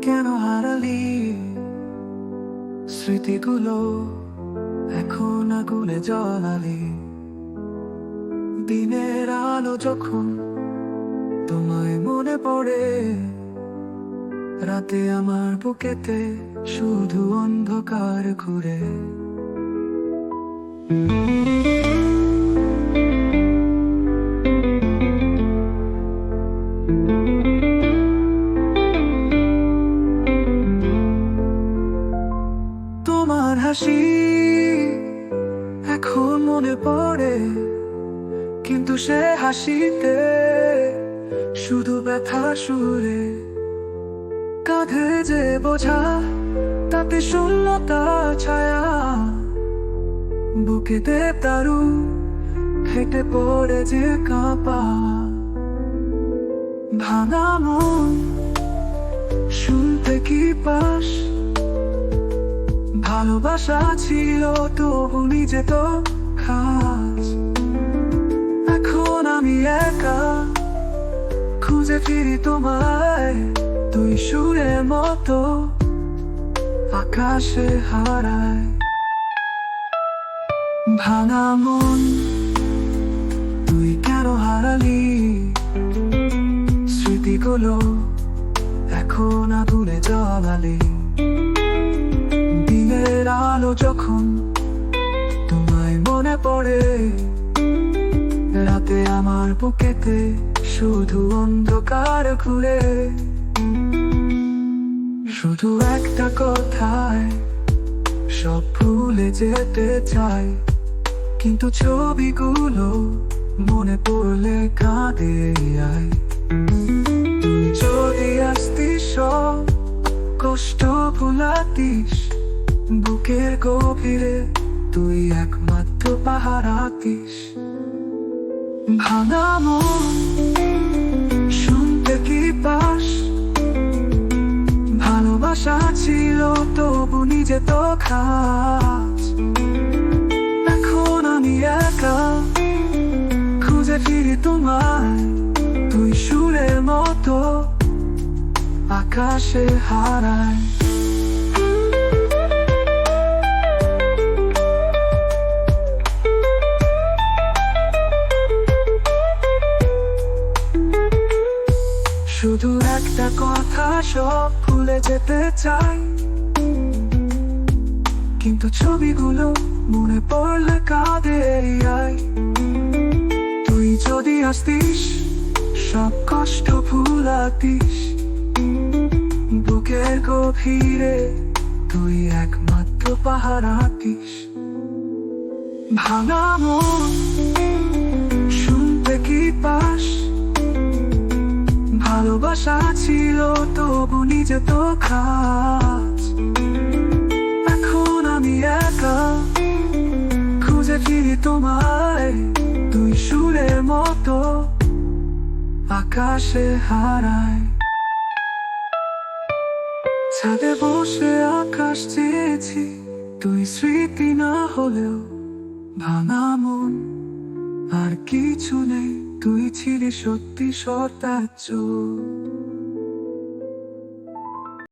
কেন হারালি স্মৃতিগুলো এখন আগুনে জ্বালালি। দিনের আলো যখন তোমায় মনে পড়ে, রাতে আমার বুকেতে শুধু অন্ধকার ঘুরে। তোমার হাসি এখন মনে পড়ে, কিন্তু সে হাসিতে শুধু ব্যথা সুরে। কাঁধে যে বোঝা তাতে শূন্যতা ছায়া, বুকেতে তারু ফেটে পড়ে যে কাঁপা। ভাঙা মন শুনতে কি পাস, ভালোবাসা ছিল তবু নিজে তো খাস। এখন আমি একা খুঁজে ফিরি তোমায়, তুই সুরের মতো আকাশে হারায়। ভাঙা মন তুই কেন হারালি স্মৃতিগুলো এখন আগুনে জ্বালালি। দিনের আলো যখন তোমায় মনে পড়ে, রাতে আমার বুকেতে শুধু অন্ধকার ঘুরে। শুধু একটা কথায় সব ভুলে যেতে চাই, কিন্তু ছবিগুলো মনে পড়লে কাঁদে আয়। তুই যদি আসতিস সব কষ্ট ভুলাতিস, বুকের গভীরে তুই একমাত্র পাহারাতিস। ভাঙা মন শুনতে কি পাস, ভালোবাসা ছিল তবু নিজে তো খাস। এখন আমি একা খুঁজে ফিরি তোমায়, তুই সুরের মতো আকাশে হারায়। শুধু একটা কথা সব ভুলে যেতে চাই, কিন্তু ছবিগুলো মনে পড়লে কাঁদে আয়। তুই যদি আসতিস সব কষ্ট ভুলাতিস, বুকের গভীরে তুই একমাত্র পাহারাতিস। ভাঙা মন শুনতে কি পাস, ভালোবাসা ছিল তবু নিজে তো খাস। এখন আমি একা খুঁজে ফিরি তোমায়, তুই সুরের মতো আকাশে হারায়। ছাদে বসে আকাশ চেয়েছি, তুই স্মৃতি না হলেও ভাঙা মন আর কিছু নেই, তুই ছিলি সত্যি সত্য।